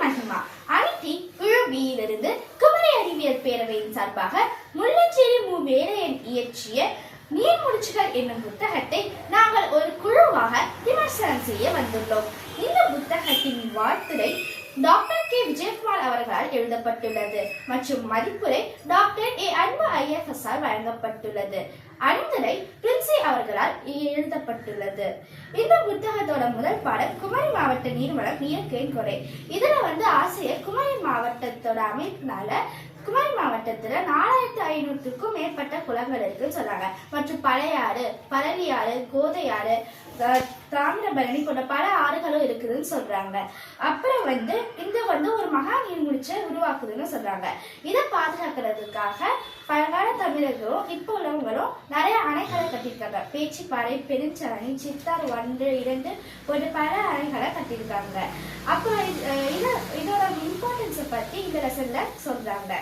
மகிமா. ஐடி குழு பியிலிருந்து குமரி அறிவியல் பேரவையின் சார்பாக முள்ளச்சேரி மு. வேலையன் இயற்றிய நீர்முடிச்சுகள் என்னும் புத்தகத்தை நாங்கள் ஒரு குழுவாக விமர்சனம் செய்ய வந்துள்ளோம். இந்த புத்தகத்தின் வாழ்த்துரை டாக்டர் கே. விஜயகுமார் அவர்களால் எழுதப்பட்டுள்ளது மற்றும் மதிப்புரை டாக்டர் ஏ. அன்பு IFS வழங்கப்பட்டுள்ளது. அணிந்துரை பிரின்சி அவர்களால் எழுதப்பட்டுள்ளது. இந்த புத்தகத்தோட முதல் பாடல் குமரி மாவட்ட நீர்வளம் இயற்கையின் குறை. இதுல ஆசிரியர் குமரி மாவட்டத்தோட அமைப்பினால குமரி மாவட்டத்துல 4500க்கும் மேற்பட்ட குளங்கள் இருக்குன்னு சொல்றாங்க. மற்றும் பழையாறு, பரளியாறு, கோதையாறு, தாமிரபரணி போன்ற பல ஆறுகளும் இருக்குதுன்னு சொல்றாங்க. அப்புறம் இந்த ஒரு மகா நீர்முடிச்சை உருவாக்குதுன்னு சொல்றாங்க. இதை பாதுகாக்கிறதுக்காக பழங்கால தமிழர்களும் இப்போ உள்ளவங்களும் நிறைய அணைகளை கட்டியிருக்காங்க. பேச்சிப்பாறை, பெருஞ்சரணி, சித்தார் 1, 2 போன்ற பல அணைகளை கட்டியிருக்காங்க. அப்புறம் இதோட இம்பார்ட்டன்ஸை பத்தி இந்த லெசன்ல சொல்றாங்க.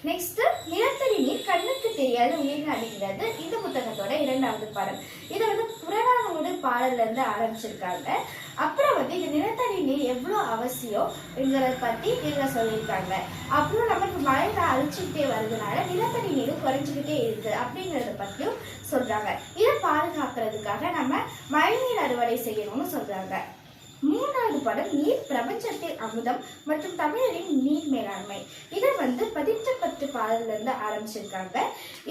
நெக்ஸ்ட், நிலத்தடி நீர் கண்ணுக்கு தெரியாத உயிர் அப்படிங்கிறது இந்த புத்தகத்தோட 2வது பாடம். இதை புறநானூறு பாடல்ல இருந்து ஆரம்பிச்சிருக்காங்க. அப்புறம் இந்த நிலத்தடி நீர் எவ்வளோ அவசியம்ங்கிறத பத்தி இதுல சொல்லியிருக்காங்க. அப்புறம் நமக்கு மழையில அழிச்சுக்கிட்டே வருதுனால நிலத்தடி நீர் குறைஞ்சிக்கிட்டே இருக்கு அப்படிங்கிறத பத்தியும் சொல்றாங்க. இதை பாதுகாக்கிறதுக்காக நம்ம மழைநீர் அறுவடை செய்யணும்னு சொல்றாங்க. 3வது பாடம் நீர் பிரபஞ்சத்தின் அமுதம் மற்றும் தமிழரின் நீர் மேலாண்மை. இதை பதிற்ற 10 பாடல்ல இருந்து ஆரம்பிச்சிருக்காங்க.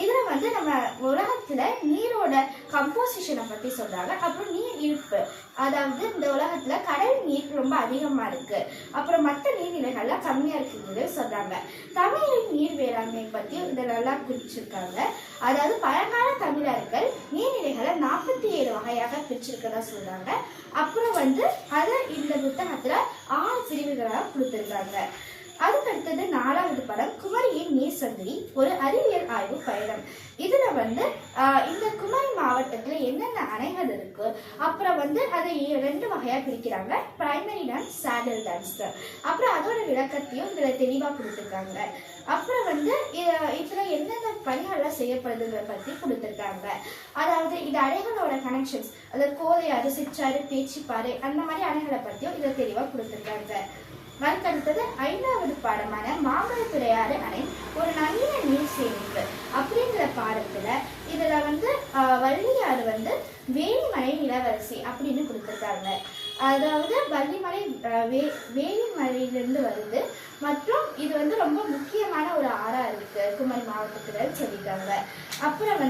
இதுல நம்ம உலகத்துல நீரோட கம்போசிஷனை பத்தி சொல்றாங்க. அப்புறம் நீர் இருப்பு, அதாவது இந்த உலகத்துல கடல் நீர் ரொம்ப அதிகமா இருக்கு, அப்புறம் மற்ற நீர்நிலைகள்லாம் கம்மியா இருக்குங்கிறது சொல்றாங்க. தமிழரின் நீர் வேளாண்மை பத்தியும் இதை நல்லா குறிச்சிருக்காங்க. அதாவது பழங்கால தமிழர்கள் நீர்நிலைகளை 47 வகையாக பிரிச்சிருக்கதா சொல்றாங்க. அப்புறம் அதை இந்த புத்தகத்துல 6 பிரிவுகளாக கொடுத்திருக்காங்க. அதுக்கடுத்தது 4வது படம் குமரியின் நீர் சங்கிலி, ஒரு அறிவியல் ஆய்வு பயணம். இதுல இந்த குமரி மாவட்டத்துல என்னென்ன அணைகள் இருக்கு, அப்புறம் அதை 2 வகையா பிரிக்கிறாங்க. Primary dance, saddle dance. அப்புறம் அதோட விளக்கத்தையும் இதுல தெளிவா கொடுத்துருக்காங்க. அப்புறம் இதுல என்னென்ன பணிகள்லாம் செய்யப்படுதுங்கிற பத்தி கொடுத்துருக்காங்க. அதாவது இந்த அணைகளோட கனெக்ஷன்ஸ், அதாவது கோதையாறு, சிற்றாறு, பேச்சிப்பாறை அந்த மாதிரி அணைகளை பத்தியும் இதை தெளிவா கொடுத்துருக்காங்க. அதுக்கடுத்தது 5வது பாடமான மாம்பழத்துறையாறு அணை, ஒரு நவீன நீர் சேமிப்பு அப்படிங்கிற பாடத்துல இதுல வள்ளியாறு வேலிமலை இளவரசி அப்படின்னு கொடுத்துருக்காங்க. அதாவது வள்ளிமலை வேலிமலையிலிருந்து வருது மற்றும் இது ரொம்ப முக்கியமான ஒரு ஆறா இருக்கு குமரி மாவட்டத்துல சொல்லியிருக்காங்க. அப்புறம்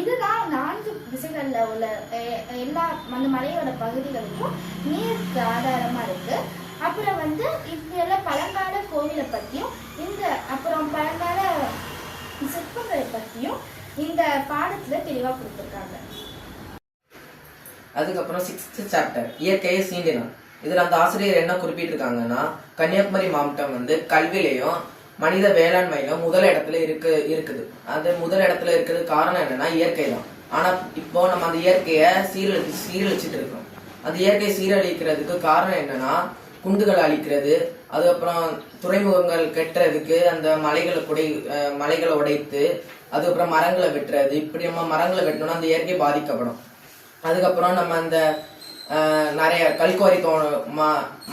இதுதான் 4 திசைகள்ல உள்ள எல்லா அந்த மலையோட பகுதிகளுக்கும் நீருக்கு ஆதாரமா இருக்கு. அப்புறம் இப்பெல்லாம் பழங்கால கோவிலை பத்தியும் அப்புறம் பழங்கால சிற்பங்களை பத்தியும் இந்த பாடத்துல தெளிவா கொடுத்திருக்காங்க. அதுக்கப்புறம் 6th சாப்டர் இயற்கையை சீண்டினான். இதுல அந்த ஆசிரியர் என்ன குறிப்பிட்டிருக்காங்கன்னா, கன்னியாகுமரி மாவட்டம் கல்வியிலையும் மனித வேளாண்மையிலும் முதல் இடத்துல இருக்குது. அது முதல் இடத்துல இருக்கிறது காரணம் என்னன்னா இயற்கை தான். ஆனா இப்போ நம்ம அந்த இயற்கையை சீரழிச்சிட்டு இருக்கோம். அந்த இயற்கையை சீரழிக்கிறதுக்கு காரணம் என்னன்னா குண்டுகள் அழிக்கிறது, அதுக்கப்புறம் துறைமுகங்கள் கட்டுறதுக்கு அந்த மலைகளை உடைத்து, அதுக்கப்புறம் மரங்களை வெட்டுறது. இப்படி நம்ம மரங்களை வெட்டணும்னா அந்த இயற்கை பாதிக்கப்படும். அதுக்கப்புறம் நம்ம அந்த நிறைய கல்குவாரி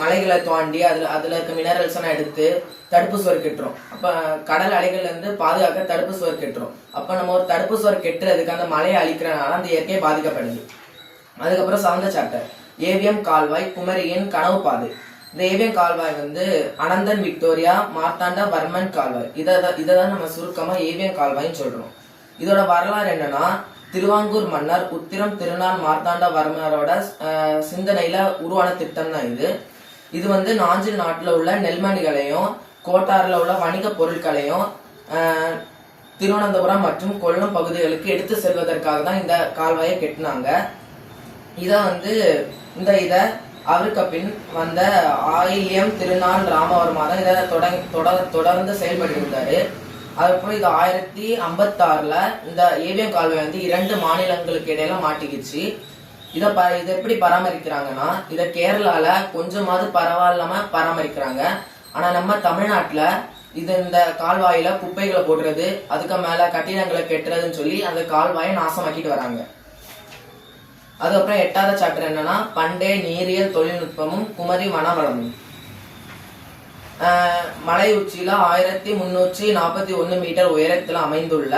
மலைகளை தோண்டி அதுல இருக்க மினரல்ஸ் எல்லாம் எடுத்து தடுப்பு சுவர் கட்டுறோம். அப்ப கடல் அலைகள்ல இருந்து பாதுகாக்க தடுப்பு சுவர் கட்டுறோம். அப்ப நம்ம ஒரு தடுப்பு சுவர் கட்டுறதுக்கு அந்த மலையை அழிக்கிறனால அந்த இயற்கை பாதிக்கப்படுது. அதுக்கப்புறம் 7th சாப்டர் ஏவிஎம் கால்வாய், குமரியின் கனவு பாதை. இந்த ஏவிஎம் கால்வாய் அனந்தன் விக்டோரியா மார்த்தாண்ட வர்மன் கால்வாய். இதான் நம்ம சுருக்கமா ஏவிஎம் கால்வாய்ன்னு சொல்றோம். இதோட வரலாறு என்னன்னா, திருவாங்கூர் மன்னர் உத்திரம் திருநாள் மார்த்தாண்ட வர்மரோட சிந்தனையில உருவான திட்டம் தான் இது நாஞ்சில் நாட்டுல உள்ள நெல்மணிகளையும் கோட்டாறுல உள்ள வணிக பொருட்களையும் திருவனந்தபுரம் மற்றும் கொல்லம் பகுதிகளுக்கு எடுத்து செல்வதற்காக தான் இந்த கால்வாயை கட்டினாங்க. இத அவருக்கு பின் வந்த ஆயில்யம் திருநாள் ராமவர்மா தான் இதை தொடர்ந்து செயல்பட்டு இருந்தாரு. அதுக்கப்புறம் இது 1056ல இந்த ஏவிஎம் கால்வாய் 2 மாநிலங்களுக்கு இடையில மாட்டிக்கிச்சு. இதை எப்படி பராமரிக்கிறாங்கன்னா, இதை கேரளால கொஞ்சமாவது பரவாயில்லாம பராமரிக்கிறாங்க. ஆனா நம்ம தமிழ்நாட்டுல இந்த கால்வாயில குப்பைகளை போடுறது, அதுக்கு மேல கட்டிடங்களை கெட்டுறதுன்னு சொல்லி அந்த கால்வாயை நாசமாக்கிட்டு வராங்க. அதுக்கப்புறம் 8வது சாப்டர் என்னன்னா, பண்டைய நீரியல் தொழில்நுட்பமும் குமரி வனவளமும். மலை உச்சியில 1341 மீட்டர் உயரத்தில் அமைந்துள்ள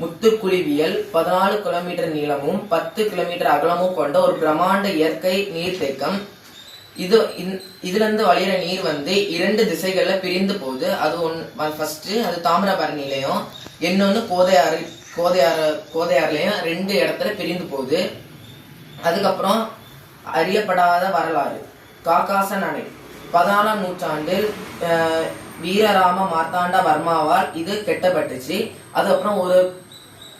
முத்துக்குளிவியல் 14 கிலோமீட்டர் நீளமும் 10 கிலோமீட்டர் அகலமும் கொண்ட ஒரு பிரம்மாண்ட இயற்கை நீர்த்தேக்கம். இதுல இருந்து வழியிற நீர் வந்து 2 திசைகள்ல பிரிந்து போகுது. அது ஃபர்ஸ்ட் அது தாமிரபரணிலையும் இன்னொன்னு கோதையாறுலயும் 2 இடத்துல பிரிந்து போகுது. அதுக்கப்புறம் அறியப்படாத வரலாறு காக்காசன் அணை 14ஆம் நூற்றாண்டில் வீரராம மார்த்தாண்ட வர்மாவால் இது கெட்டப்பட்டுச்சு. அதுக்கப்புறம் ஒரு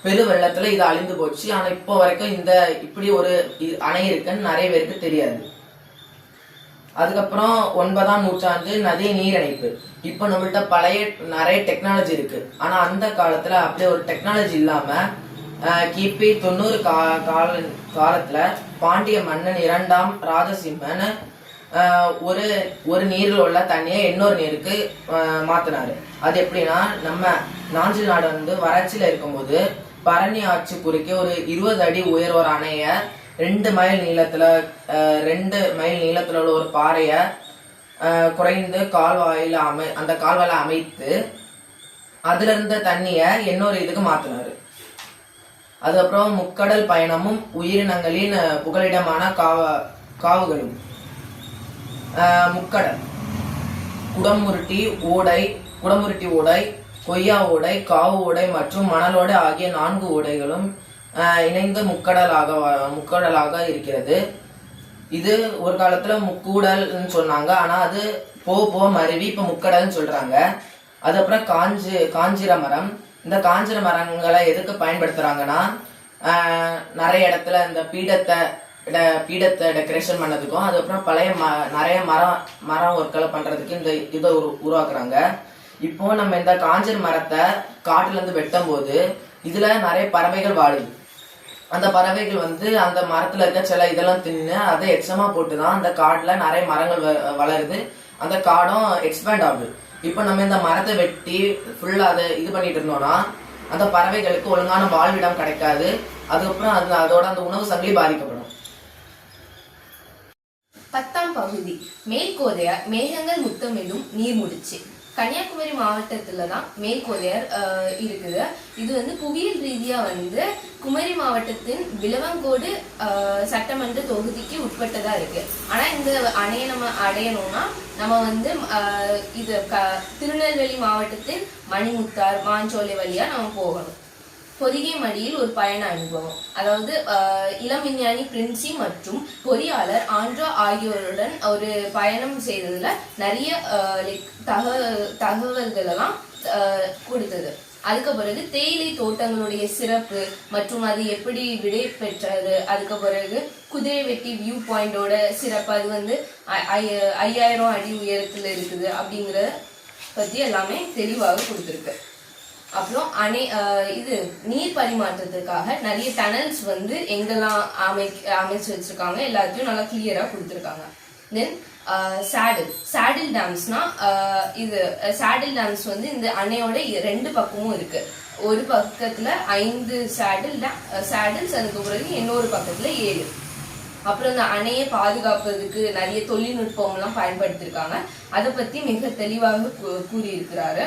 பெரு வெள்ளத்துல இது அழிந்து போச்சு. ஆனா இப்போ வரைக்கும் இப்படி ஒரு அணை இருக்குன்னு நிறைய பேருக்கு தெரியாது. அதுக்கப்புறம் 9ஆம் நூற்றாண்டு நதி நீரணைப்பு. இப்போ நம்மள்ட்ட பழைய நிறைய டெக்னாலஜி இருக்கு. ஆனா அந்த காலத்துல அப்படி ஒரு டெக்னாலஜி இல்லாம கிபி 90 காலத்துல பாண்டிய மன்னன் 2ஆம் ராஜசிம்மன் ஒரு நீரில் உள்ள தண்ணியை இன்னொரு நீருக்கு மாத்தினாரு. அது எப்படின்னா, நம்ம நாஞ்சில் நாடு வந்து வறட்சியில இருக்கும்போது பரணி ஆட்சி குறுக்கே ஒரு 20 அடி உயர் ஒரு அணைய 2 மைல் நீளத்துல உள்ள ஒரு பாறைய குறைந்து அந்த கால்வாயில அமைத்து அதுல இருந்த தண்ணிய இன்னொரு இதுக்கு மாத்தினாரு. அதுக்கப்புறம் முக்கடல் பயணமும் உயிரினங்களின் புகலிடமான காவுகளும். முக்கடல் குடமுருட்டி ஓடை, கொய்யா ஓடை, காவு ஓடை மற்றும் மணல் ஓடை ஆகிய 4 ஓடைகளும் இணைந்த முக்கடலாக இருக்கிறது. இது ஒரு காலத்துல முக்கூடல்னு சொன்னாங்க. ஆனா அது போக மருவி இப்ப முக்கடல்னு சொல்றாங்க. அதுக்கப்புறம் காஞ்சிர மரம். இந்த காஞ்சிர மரங்களை எதுக்கு பயன்படுத்துறாங்கன்னா, நிறைய இடத்துல இந்த பீடத்தை டெக்கரேஷன் பண்ணதுக்கும், அதுக்கப்புறம் பழைய நிறைய மரம் ஒர்க்களை பண்றதுக்கு இந்த இதை உருவாக்குறாங்க. இப்போ நம்ம இந்த காஞ்சிர மரத்தை காட்டுல இருந்து வெட்டும் போது இதுல நிறைய பறவைகள் வாழுது. அந்த பறவைகள் வந்து அந்த மரத்துல இருக்க சில இதெல்லாம் தின்னு அதை எச்சமா போட்டுதான் அந்த காட்டுல நிறைய மரங்கள் வளருது. அந்த காடும் எக்ஸ்பேண்ட் ஆகுது. இப்போ நம்ம இந்த மரத்தை வெட்டி ஃபுல்லா அதை இது பண்ணிட்டு இருந்தோம்னா அந்த பறவைகளுக்கு ஒழுங்கான வாழ்விடம் கிடைக்காது. அதுக்கப்புறம் அதோட அந்த உணவு சங்கிலி பாதிக்கப்படும். 10ஆம் பகுதி மேல்கோதையார் மேகங்கள் முத்தமிடும் நீர்முடிச்சு. கன்னியாகுமரி மாவட்டத்துல தான் மேல்கோதையார் இருக்குது. இது வந்து புவியியல் ரீதியா வந்து குமரி மாவட்டத்தின் விளவங்கோடு சட்டமன்ற தொகுதிக்கு உட்பட்டதா இருக்கு. ஆனா இந்த அணையை நம்ம அடையணும்னா நம்ம வந்து இது திருநெல்வேலி மாவட்டத்தின் மணிமுத்தார் மாஞ்சோலை வழியா நம்ம போகணும். பொதிகை மடியில் ஒரு பயண அனுபவம். அதாவது இளம் விஞ்ஞானி பிரின்சி மற்றும் பொறியாளர் ஆண்ட்ரோ ஆகியோருடன் ஒரு பயணம் செய்ததுல நிறைய தகவல்கள் எல்லாம் கொடுத்தது. அதுக்கு பிறகு தேயிலை தோட்டங்களுடைய சிறப்பு மற்றும் அது எப்படி விடை பெற்றது, அதுக்கு பிறகு குதிரை வெட்டி வியூ பாயிண்டோட சிறப்பு, அது வந்து 5000 அடி உயரத்துல இருக்குது அப்படிங்கிற பத்தி எல்லாமே தெளிவாக கொடுத்துருக்கு. அப்புறம் இது நீர் பரிமாற்றத்துக்காக நிறைய டனல்ஸ் வந்து எங்கெல்லாம் அமைச்சு வச்சிருக்காங்க எல்லாத்தையும் நல்லா கிளியரா கொடுத்துருக்காங்க. தென் சேடில் டேம்ஸ்னா இது சேடில் டேம்ஸ் வந்து இந்த அணையோட 2 பக்கமும் இருக்கு. ஒரு பக்கத்துல 5 சேடில்ஸ், அதுக்கு பிறகு இன்னொரு பக்கத்துல 7. அப்புறம் இந்த அணையை பாதுகாப்பதுக்கு நிறைய தொழில்நுட்பம் எல்லாம் பயன்படுத்திருக்காங்க. அதை பத்தி மிக தெளிவாக கூறியிருக்கிறாரு.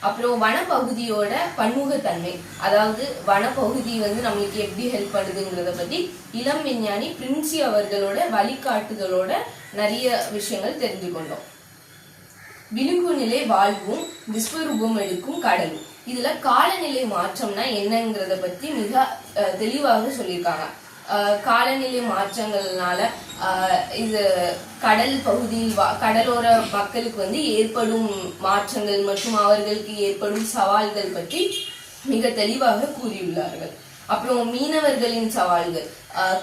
அப்புறம் வனப்பகுதியோட பன்முகத்தன்மை, அதாவது வனப்பகுதி வந்து நம்மளுக்கு எப்படி ஹெல்ப் பண்ணுதுங்கிறத பத்தி இளம் விஞ்ஞானி பிரின்சி அவர்களோட வழிகாட்டுதலோட நிறைய விஷயங்கள் தெரிஞ்சு கொண்டோம். விளிம்பு நிலை வாழ்வும் விஸ்வரூபம் எடுக்கும் கடலும். இதுல காலநிலை மாற்றம்னா என்னங்கிறத பத்தி மிக தெளிவாக சொல்லியிருக்காங்க. காலநிலை மாற்றங்கள்னால இது கடல் பகுதியில் கடலோர மக்களுக்கு வந்து ஏற்படும் மாற்றங்கள் மற்றும் அவர்களுக்கு ஏற்படும் சவால்கள் பற்றி மிக தெளிவாக கூறியுள்ளார்கள். அப்புறம் மீனவர்களின் சவால்கள்,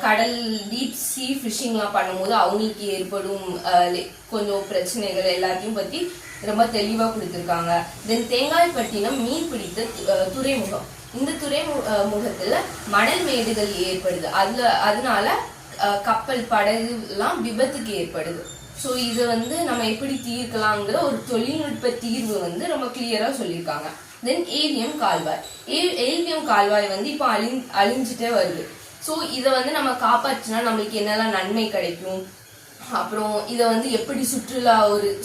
கடல் டீப் சீ ஃபிஷிங்லாம் பண்ணும்போது அவங்களுக்கு ஏற்படும் கொஞ்சம் பிரச்சனைகள் எல்லாத்தையும் பத்தி ரொம்ப தெளிவா கொடுத்திருக்காங்க. தென் தேங்காய்பட்டினம் மீன் பிடித்த துறைமுகம். இந்த துறைமுகத்துல மணல் மேடுகள் ஏற்படுது. அதனால கப்பல் படகு எல்லாம் விபத்துக்கு ஏற்படுது. ஸோ இதை வந்து நம்ம எப்படி தீர்க்கலாங்கிற ஒரு தொழில்நுட்ப தீர்வு வந்து ரொம்ப கிளியரா சொல்லியிருக்காங்க. தென் ஏவிஎம் கால்வாய் வந்து இப்போ அழிஞ்சிட்டே வருது. ஸோ இதை வந்து நம்ம காப்பாற்றினா நம்மளுக்கு என்னெல்லாம் நன்மை கிடைக்கும், அப்புறம் இதை வந்து எப்படி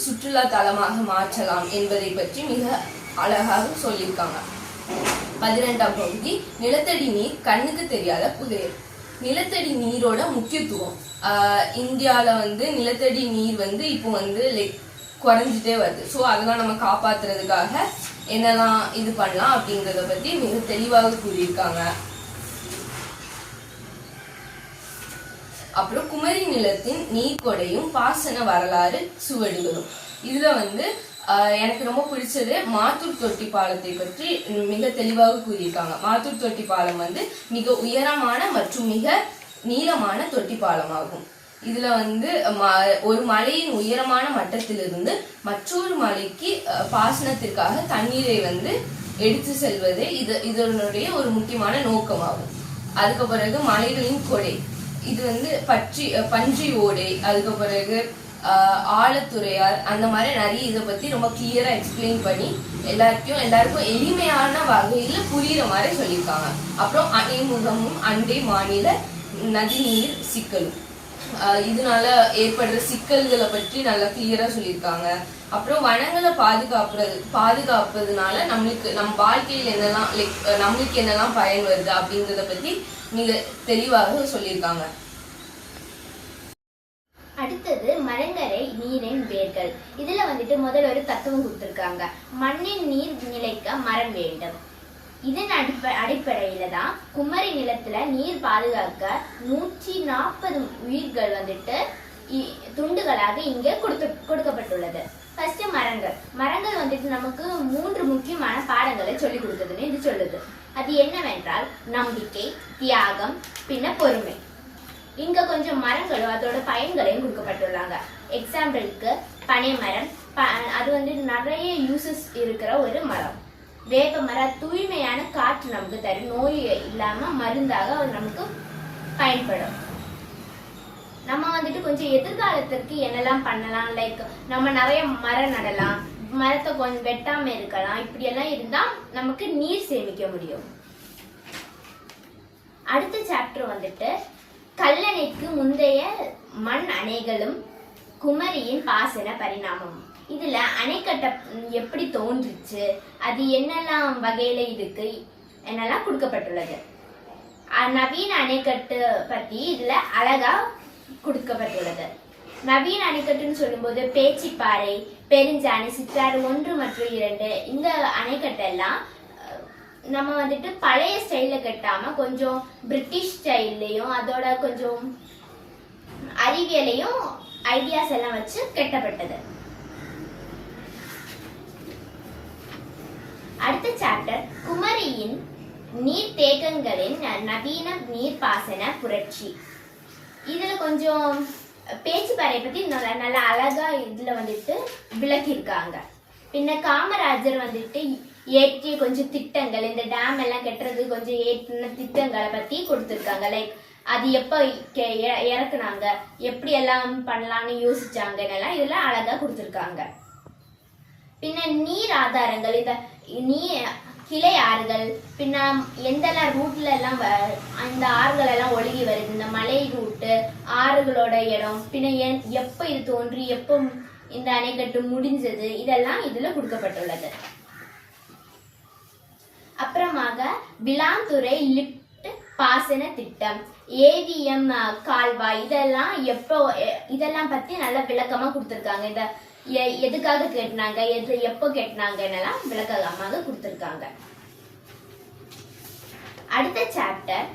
சுற்றுலா தலமாக மாற்றலாம் என்பதை பற்றி மிக அழகாக சொல்லியிருக்காங்க. 12ஆம் பகுதி, நிலத்தடி நீர் கண்ணுக்கு தெரியாத புதையல். நிலத்தடி நீரோட முக்கியத்துவம். இந்தியாவில் வந்து நிலத்தடி நீர் வந்து இப்போ வந்து குறைஞ்சிட்டே வருது. ஸோ அதெல்லாம் நம்ம காப்பாத்துறதுக்காக என்னெல்லாம் இது பண்ணலாம் அப்படிங்கிறத பற்றி மிக தெளிவாக கூறியிருக்காங்க. அப்புறம் குமரி நிலத்தின் நீர்கொடையும் பாசன வரலாறு சுவடுகளும். இதுல வந்து எனக்கு ரொம்ப பிடிச்சது மாத்தூர் தொட்டி பாலத்தை பற்றி மிக தெளிவாக கூறியிருக்காங்க. மாத்தூர் தொட்டி பாலம் வந்து மிக உயரமான மற்றும் மிக நீளமான தொட்டி பாலமாகும். இதுல வந்து ஒரு மலையின் உயரமான மட்டத்திலிருந்து மற்றொரு மலைக்கு பாசனத்திற்காக தண்ணீரை வந்து எடுத்து செல்வதே இதனுடைய ஒரு முக்கியமான நோக்கமாகும். அதுக்கு பிறகு மலைகளின் கொடை, இது வந்து பன்றி ஓடை, அதுக்கு பிறகு ஆழத்துறையார், அந்த மாதிரி நிறைய இதை பத்தி ரொம்ப கிளியரா எக்ஸ்பிளைன் பண்ணி எல்லாருக்கும் எளிமையான வகையில புரியுற மாதிரி சொல்லியிருக்காங்க. அப்புறம் அணைமுகமும் அண்டை மாநில நதிநீர் சிக்கலும், இதனால ஏற்படுற சிக்கல்களை பற்றி நல்லா கிளியரா சொல்லியிருக்காங்க. அப்புறம் வனங்களை பாதுகாப்பதுனால நம்ம வாழ்க்கையில் என்னெல்லாம் நம்மளுக்கு என்னெல்லாம் பயன் வருது அப்படிங்கிறத பத்தி மிக தெளிவாக சொல்லியிருக்காங்க. அடுத்தது மரங்கரை நீரின் வேர்கள். இதுல வந்துட்டு முதல்ல ஒரு தத்துவம் கொடுத்திருக்காங்க. மண்ணின் நீர் நிலைக்க மரம் வேண்டும். இதன் அடிப்படையில தான் குமரி நிலத்துல நீர் பாதுகாக்க 140 உயிர்கள் வந்துட்டு துண்டுகளாக இங்க கொடுக்கப்பட்டுள்ளது. ஃபர்ஸ்ட் மரங்கள் வந்துட்டு நமக்கு 3 முக்கியமான பாடங்களை சொல்லி கொடுக்குதுன்னு இது சொல்லுது. அது என்னவென்றால் நம்பிக்கை, தியாகம், பின்ன பொறுமை. இங்க கொஞ்சம் மரங்களும் அதோட பயன்களையும் கொடுக்கப்பட்டுள்ளாங்க. எக்ஸாம்பிளுக்கு பனை மரம், அது வந்து நிறைய யூசஸ் இருக்கிற ஒரு மரம். வேப்ப மரம் தூய்மையான காற்று நமக்கு தரும், நோய் இல்லாம மருந்தாக நமக்கு பயன்படும். நம்ம வந்துட்டு கொஞ்சம் எதிர்காலத்திற்கு என்னெல்லாம் பண்ணலாம், லைக் நம்ம நிறைய மரம் நடலாம், மரத்தை கொஞ்சம் வெட்டாம இருக்கலாம். இப்படி எல்லாம் இருந்தா நமக்கு நீர் சேமிக்க முடியும். அடுத்த சாப்டர் வந்துட்டு கல்லணைக்கு முந்தைய மண் அணைகளும் குமரியின் பாசன பரிணாமம். இதுல அணைக்கட்டை எப்படி தோன்றுச்சு, அது என்னெல்லாம் வகையில இருக்கு, என்னெல்லாம் கொடுக்கப்பட்டுள்ளது. நவீன அணைக்கட்டு பத்தி இதுல அழகா கொடுக்கப்பட்டுள்ளது. நவீன அணைக்கட்டுன்னு சொல்லும்போது பேச்சிப்பாறை, பெருஞ்சாணி, சிற்றாறு 1 மற்றும் 2 இந்த அணைக்கட்டெல்லாம் நம்ம வந்துட்டு பழைய ஸ்டைல்ல கட்டாம கொஞ்சம் பிரிட்டிஷ் ஸ்டைல்லையும் அதோட கொஞ்சம் அறிவியலையும் ஐடியாஸ் எல்லாம் வச்சு கட்டப்பட்டது. அடுத்த சாப்டர் குமரியின் நீர்த்தேக்கங்களின் நவீன நீர்ப்பாசன புரட்சி. இதுல கொஞ்சம் பேச்சுப்பாறை பத்தி நல்ல அழகா இதுல வந்துட்டு விளக்கியிருக்காங்க. பின்ன காமராஜர் வந்துட்டு ஏற்றிய கொஞ்சம் திட்டங்கள், இந்த டேம் எல்லாம் கட்டுறது கொஞ்சம் ஏற்றின திட்டங்களை பத்தி கொடுத்துருக்காங்க. லைக் அது எப்ப இறக்குனாங்க, எப்படி எல்லாம் பண்ணலாம்னு யோசிச்சாங்கன்னு எல்லாம் இதுல அழகா கொடுத்துருக்காங்க. பின்ன நீர் ஆதாரங்கள், இந்த கிளை ஆறுகள், பின்ன எந்தெல்லாம் ரூட்ல எல்லாம் அந்த ஆறுகள் எல்லாம் ஒழுகி வருது, இந்த மலை ரூட்டு, ஆறுகளோட இடம், பின்ன எப்ப இது தோன்றி எப்ப இந்த அணைக்கட்டு முடிஞ்சது, இதெல்லாம் இதுல கொடுக்கப்பட்டுள்ளது. அப்புறமாக விளாந்துறை லிப்ட் பாசன திட்டம், ஏவிஎம் கால்வாய், இதெல்லாம் பத்தி நல்ல விளக்கமா கொடுத்திருக்காங்க. இந்த எதுக்காக கேட்டினாங்க, எப்போ கேட்டினாங்கன்னெல்லாம் விளக்கமாக கொடுத்திருக்காங்க. அடுத்த சாப்டர்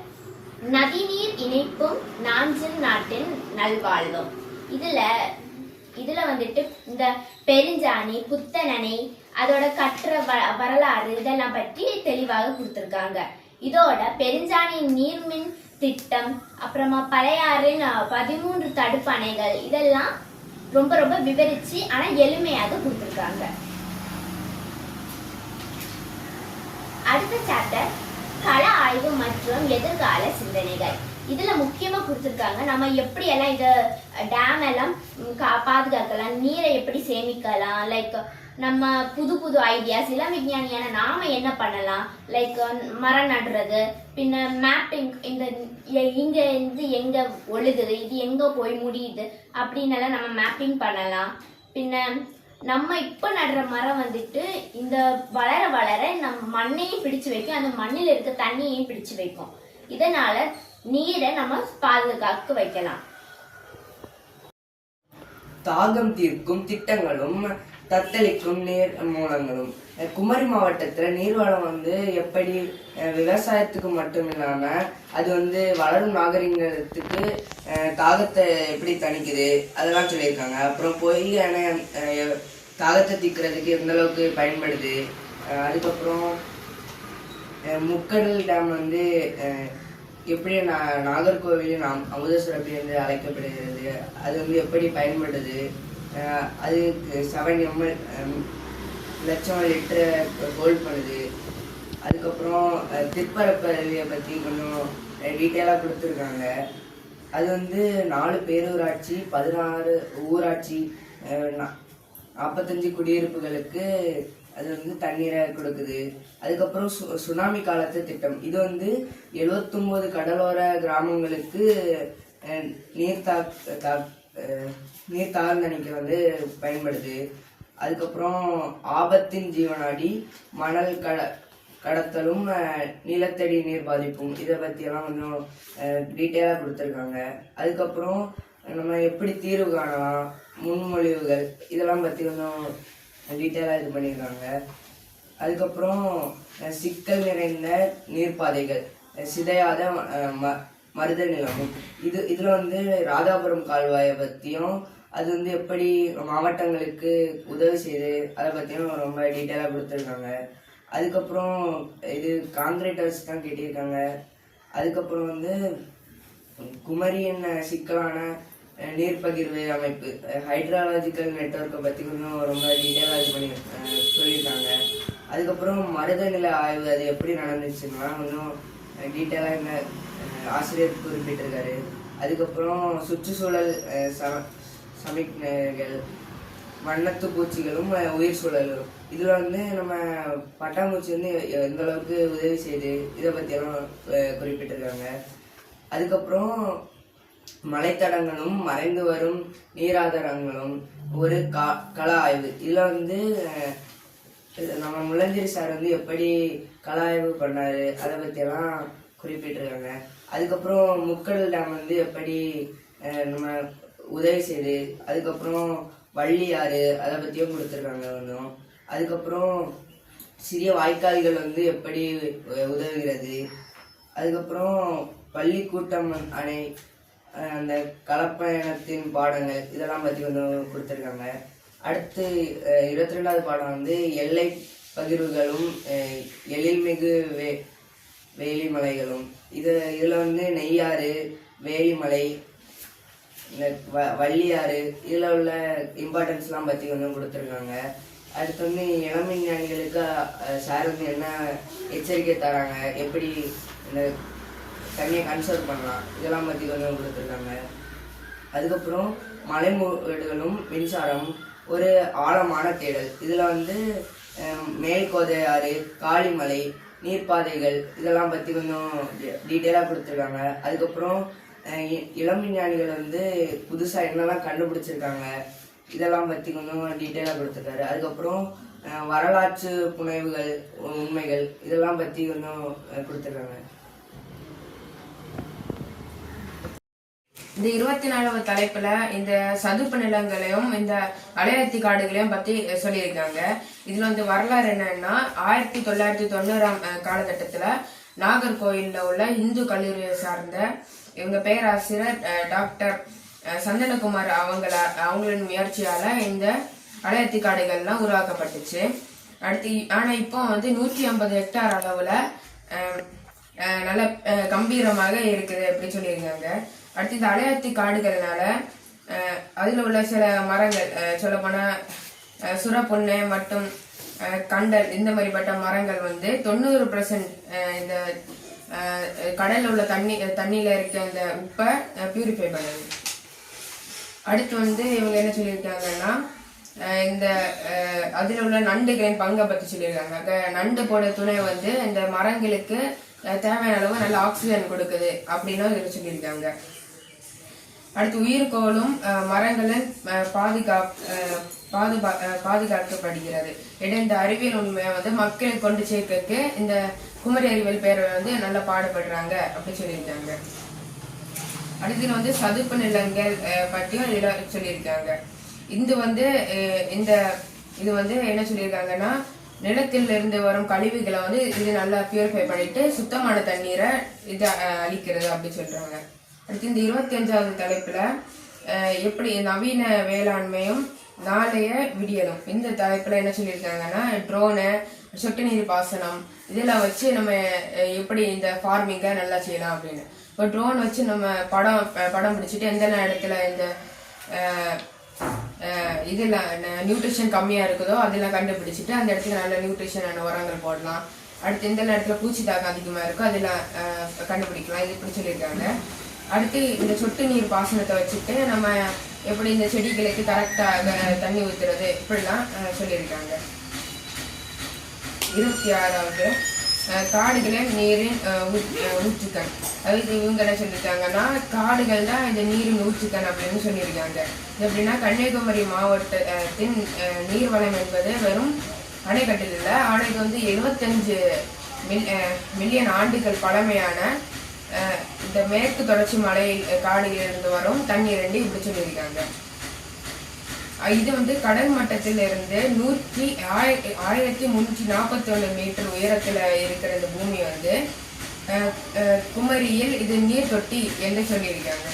நதிநீர் இணைப்பும் நாஞ்சில் நாட்டின் நல்வாழ்வும். இதுல வந்துட்டு இந்த பெருஞ்சாணி, புத்தனணை, அதோட கற்ற வரலாறு இதெல்லாம் பற்றி தெளிவாக கொடுத்திருக்காங்க. இதோட பெருஞ்சாணியின் நீர்மின் திட்டம், அப்புறமா பழையாறின் 13 தடுப்பு அணைகள், இதெல்லாம் ரொம்ப ரொம்ப விவரிச்சு ஆனா எளிமையாக கொடுத்திருக்காங்க. அடுத்த சாப்டர் கள ஆய்வு மற்றும் எதிர்கால சிந்தனைகள். இதுல முக்கியமா கொடுத்திருக்காங்க நம்ம எப்படி எல்லாம் இத டேம் எல்லாம் பாதுகாக்கலாம், நீரை எப்படி சேமிக்கலாம், லைக் நம்ம புது புது ஐடியாஸ் இளம் விஞ்ஞானியான நாம என்ன பண்ணலாம், லைக் மரம் நடுறது, பின்ன மேப்பிங், இந்த இங்க இருந்து எங்க ஒழுகுது, இது எங்க போய் முடியுது அப்படின்னு எல்லாம் நம்ம மேப்பிங் பண்ணலாம். பின்ன நம்ம இப்ப நடுற மரம் வந்துட்டு இந்த வளர வளர நம்ம மண்ணையும் பிடிச்சு வைக்கும், அந்த மண்ணில் இருக்க தண்ணியையும் பிடிச்சு வைக்கும். இதனால நீரை நம்ம பாதுகாக்க வைக்கலாம். தாகம் தீர்க்கும் திட்டங்களும் தத்தளிக்கும் நீர் மூலங்களும். குமரி மாவட்டத்துல நீர்வளம் எப்படி விவசாயத்துக்கு மட்டும் இல்லாம அது வளரும் நாகரிகத்துக்கு தாகத்தை எப்படி தணிக்குது அதெல்லாம் சொல்லியிருக்காங்க. அப்புறம் பொய்யான தாகத்தை தீர்க்கிறதுக்கு எந்த அளவுக்கு பயன்படுது. அதுக்கப்புறம் முக்கடல் டேம் எப்படி நாகர்கோவில் அமுத சுரப்பி அழைக்கப்படுகிறது, அது எப்படி பயன்படுது, அது 7 லட்சம் லிட்டரை ஹோல்ட் பண்ணுது. அதுக்கப்புறம் திருப்பரப்பு அருவியை பற்றி கொஞ்சம் டீட்டெயிலாக கொடுத்துருக்காங்க. அது 4 பேரூராட்சி, 16 ஊராட்சி, 45 குடியிருப்புகளுக்கு அது தண்ணீரை கொடுக்குது. அதுக்கப்புறம் சுனாமி காலத்து திட்டம், இது 79 கடலோர கிராமங்களுக்கு நீர் தாழ்ந்தணிக்க பயன்படுது. அதுக்கப்புறம் ஆபத்தின் ஜீவனாடி, மணல் கடத்தலும் நிலத்தடி நீர் பாதிப்பும், இதை பற்றியெல்லாம் கொஞ்சம் டீட்டெயிலாக கொடுத்துருக்காங்க. அதுக்கப்புறம் நம்ம எப்படி தீர்வு காணலாம், முன்மொழிவுகள், இதெல்லாம் பற்றி கொஞ்சம் டீட்டெயிலாக இது பண்ணியிருக்காங்க. அதுக்கப்புறம் சிக்கல் நிறைந்த நீர்ப்பாதைகள், சிதையாத மருத நிலமும், இதில் ராதாபுரம் கால்வாயை பற்றியும் அது எப்படி மாவட்டங்களுக்கு உதவி செய்யுது அதை பற்றியும் ரொம்ப டீட்டெயிலாக கொடுத்துருக்காங்க. அதுக்கப்புறம் இது காங்கிரீட்டர்ஸ் தான் கேட்டிருக்காங்க. அதுக்கப்புறம் குமரியின் சிக்கலான நீர் பகிர்வு அமைப்பு, ஹைட்ராலஜிக்கல் நெட்வொர்க்கை பற்றி கொஞ்சம் ரொம்ப டீட்டெயிலாக இது பண்ணி சொல்லியிருக்காங்க. அதுக்கப்புறம் மருத நில ஆய்வு அது எப்படி நடந்துச்சுன்னா கொஞ்சம் டீட்டெயிலாக என்ன ஆசிரியர் குறிப்பிட்டிருக்காரு. அதுக்கப்புறம் சுற்றுச்சூழல் சமிக்ஞைகள், வண்ணத்து பூச்சிகளும் உயிர் சூழலும், இதில் நம்ம பட்டாம்பூச்சி எந்த அளவுக்கு உதவி செய்யுது இதை பற்றியெல்லாம் குறிப்பிட்டிருக்காங்க. அதுக்கப்புறம் மலைத்தடங்களும் மறைந்து வரும் நீராதாரங்களும் ஒரு கள ஆய்வு, இதில் நம்ம முள்ளஞ்சிரி சார் எப்படி கள ஆய்வு பண்ணாரு அதை பற்றியெல்லாம் குறிப்பிட்டிருக்காங்க. அதுக்கப்புறம் முக்கடல் டேம் எப்படி நம்ம உதவி செய்யுது, அதுக்கப்புறம் வள்ளியாறு அதை பற்றியும் கொடுத்துருக்காங்க கொஞ்சம். அதுக்கப்புறம் சிறிய வாய்க்கால்கள் எப்படி உதவுகிறது. அதுக்கப்புறம் பள்ளிக்கூட்டம் அணை, அந்த கலப்பயணத்தின் பாடங்கள், இதெல்லாம் பற்றி கொஞ்சம் கொடுத்துருக்காங்க. அடுத்து 22வது பாடம் எல்லை பகிர்வுகளும் எழில்மிகு வேலிமலைகளும், இதில் நெய்யாறு, வேலிமலை, இந்த வள்ளியாறு, இதில் உள்ள இம்பார்ட்டன்ஸ்லாம் பற்றி கொஞ்சம் கொடுத்துருக்காங்க. அடுத்து இளம் விஞ்ஞானிகளுக்கு சார் என்ன எச்சரிக்கை தராங்க, எப்படி இந்த தண்ணியை கன்சர்வ் பண்ணலாம், இதெல்லாம் பற்றி கொஞ்சம் கொடுத்துருக்காங்க. அதுக்கப்புறம் மலைமூடுகளும் மின்சாரம் ஒரு ஆழமான தேடல், இதில் மேல்கோதையாறு, காளிமலை, நீர்ப்பாதைகள், இதெல்லாம் பற்றி கொஞ்சம் டீட்டெயிலாக கொடுத்துருக்காங்க. அதுக்கப்புறம் இளம் விஞ்ஞானிகள் புதுசாக என்னெல்லாம் கண்டுபிடிச்சிருக்காங்க இதெல்லாம் பற்றி கொஞ்சம் டீட்டெயிலாக கொடுத்துருக்காரு. அதுக்கப்புறம் வரலாற்று புனைவுகள், உண்மைகள், இதெல்லாம் பற்றி கொஞ்சம் கொடுத்துருக்காங்க. இந்த 24வது தலைப்புல இந்த சதுப்பு நிலங்களையும் இந்த அலையத்தி காடுகளையும் பத்தி சொல்லியிருக்காங்க. இதுல வரலாறு என்னன்னா 1990ஆம் காலகட்டத்துல நாகர்கோயில்ல உள்ள இந்து கல்லூரியை சார்ந்த இவங்க பேராசிரியர் டாக்டர் சந்தனகுமார் அவங்களின் முயற்சியால இந்த அலையத்தி காடுகள்லாம் உருவாக்கப்பட்டுச்சு. அடுத்து ஆனா இப்போ 150 ஹெக்டார் அளவுல நல்ல கம்பீரமாக இருக்குது அப்படி சொல்லியிருக்காங்க. அடுத்து இந்த அலையத்தி காடுகள்னால அதுல உள்ள சில மரங்கள், சொல்லப்போனா சுரப்பொண்ணு மற்றும் கண்டல், இந்த மாதிரிப்பட்ட மரங்கள் 90% இந்த கடல்ல உள்ள தண்ணியில இருக்க இந்த உப்பை பியூரிஃபை பண்ணுது. அடுத்து இவங்க என்ன சொல்லியிருக்காங்கன்னா இந்த அதில் உள்ள நண்டுகளின் பங்கை பற்றி சொல்லியிருக்காங்க. நண்டு போட துணை வந்து இந்த மரங்களுக்கு தேவையான அளவு நல்ல ஆக்சிஜன் கொடுக்குது அப்படின்னு இதில் சொல்லியிருக்காங்க. அடுத்து உயிர்கோளும் மரங்களின் பாதுகாக்கப்படுகிறது. இந்த அறிவியல் உண்மையை வந்து மக்களுக்கு கொண்டு சேர்க்க இந்த குமரி அறிவியல் பேரவை வந்து நல்லா பாடுபடுறாங்க அப்படின்னு சொல்லியிருக்காங்க. அடுத்து வந்து சதுப்பு நிலங்கள் பற்றியும் இதுல சொல்லியிருக்காங்க. இது வந்து இது வந்து என்ன சொல்லியிருக்காங்கன்னா, நிலத்தில் இருந்து வரும் கழிவுகளை வந்து இது நல்லா பியூரிஃபை பண்ணிட்டு சுத்தமான தண்ணீரை இது அளிக்கிறது அப்படி சொல்றாங்க. அடுத்து இந்த 25வது தலைப்புல எப்படி நவீன வேளாண்மையும் நாளைய விடியலும் இந்த தலைப்புல என்ன சொல்லியிருக்காங்கன்னா, ட்ரோனு, சொட்டு நீர் பாசனம் இதெல்லாம் வச்சு நம்ம எப்படி இந்த ஃபார்மிங்கை நல்லா செய்யலாம் அப்படின்னு. இப்போ ட்ரோன் வச்சு நம்ம படம் பிடிச்சிட்டு எந்தெந்த இடத்துல இந்த இதெல்லாம் நியூட்ரிஷன் கம்மியா இருக்குதோ அதெல்லாம் கண்டுபிடிச்சிட்டு அந்த இடத்துல நல்ல நியூட்ரிஷனான உரங்கள் போடலாம். அடுத்து எந்த இடத்துல பூச்சி தாக்கம் அதிகமா இருக்கோ அதெல்லாம் கண்டுபிடிக்கலாம். இது இப்படி சொல்லியிருக்காங்க. அடுத்து இந்த சொட்டு நீர் பாசனத்தை வச்சுட்டு நம்ம எப்படி இந்த செடிகளுக்கு கரெக்டாக தண்ணி ஊத்துறது இப்படிலாம் சொல்லியிருக்காங்க. 26வது காடுகளின் நீரின் ஊற்றுக்கண். அதாவது இவங்க என்ன சொல்லியிருக்காங்கன்னா, காடுகள் தான் இந்த நீரின் ஊற்றுக்கண் அப்படின்னு சொல்லியிருக்காங்க. இது எப்படின்னா, கன்னியாகுமரி மாவட்டத்தின் நீர்வளம் என்பது வெறும் அணைக்கட்டில் இல்லை, ஆனால் இது வந்து 75 மில்லியன் ஆண்டுகள் பழமையான இந்த மேற்கு தொடர்ச்சி மலை காடுகளிலிருந்து வரும் தண்ணீர் ரெண்டு இப்படி சொல்லியிருக்காங்க. இது வந்து கடல் மட்டத்தில் இருந்து 1341 மீட்டர் உயரத்துல இருக்கிற இந்த பூமி வந்து குமரியில் இது நீர் தொட்டி என்று சொல்லியிருக்காங்க.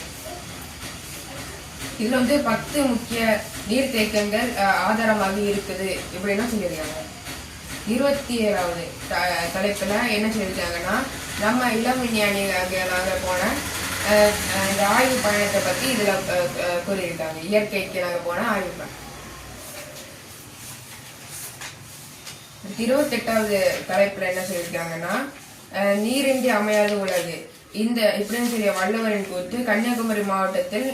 இதுல வந்து 10 முக்கிய நீர்த்தேக்கங்கள் ஆதாரமாக இருக்குது இப்படின்னா சொல்லியிருக்காங்க. 27வது தலைப்புல என்ன சொல்லியிருக்காங்கன்னா, நம்ம இளம் விஞ்ஞானிகளாக போன இந்த ஆய்வு பயணத்தை பத்தி இதுல கூறியிருக்காங்க. இயற்கைக்கு நாங்க போன ஆய்வு பயணம். 28வது தலைப்புல என்ன சொல்லியிருக்காங்கன்னா, நீரின்றி அமையாத உலகு இந்த இப்படின்னு சொல்லிய வள்ளுவரின் கூற்று கன்னியாகுமரி மாவட்டத்தில்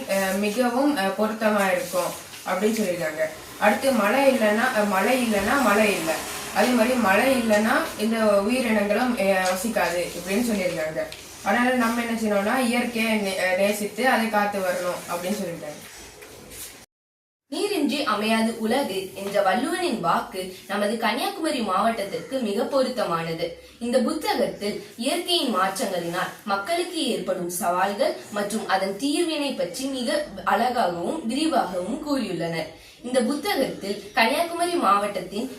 மிகவும் பொருத்தமா இருக்கும் அப்படின்னு சொல்லியிருக்காங்க. அடுத்து மழை இல்லைன்னா மழை இல்லை, அதே மாதிரி மழை இல்லைன்னா இந்த உயிரினங்களும் வசிக்காது இப்படின்னு சொல்லியிருக்காங்க. அதனால நம்ம என்ன செய்யணும்னா இயற்கையை நேசித்து அதை காத்து வரணும் அப்படின்னு சொல்லிட்டாங்க. நீரின்றி அமையாது உலகு என்ற வள்ளுவனின் வாக்கு நமது கன்னியாகுமரி மாவட்டத்திற்கு மிக பொருத்தமானது. இந்த புத்தகத்தில் இயற்கையின் மாற்றங்களினால் மக்களுக்கு ஏற்படும் சவால்கள் மற்றும் அதன் தீர்வினை பற்றி மிக அழகாகவும் விரிவாகவும் கூறியுள்ளனர். இந்த புத்தகத்தில் கன்னியாகுமரி மாவட்டத்தின்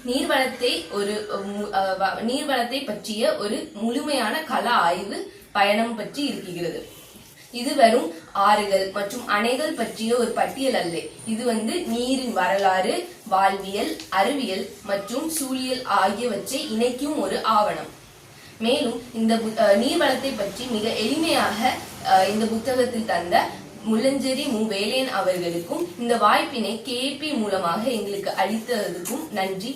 நீர்வளத்தை பற்றிய ஒரு முழுமையான கள ஆய்வு பயணம் பற்றி இருக்கிறது. இது வெறும் ஆறுகள் மற்றும் அணைகள் பற்றிய ஒரு பட்டியல் அல்ல. இது வந்து நீரின் வரலாறு, வாழ்வியல், அறிவியல் மற்றும் சூழியல் ஆகியவற்றை இணைக்கும் ஒரு ஆவணம். மேலும் இந்த நீர்வளத்தை பற்றி மிக எளிமையாக இந்த புத்தகத்தில் தந்த முள்ளஞ்சேரி மு வேலையன் அவர்களுக்கும் இந்த வாய்ப்பினை KP மூலமாக எங்களுக்கு அளித்ததுக்கும் நன்றி.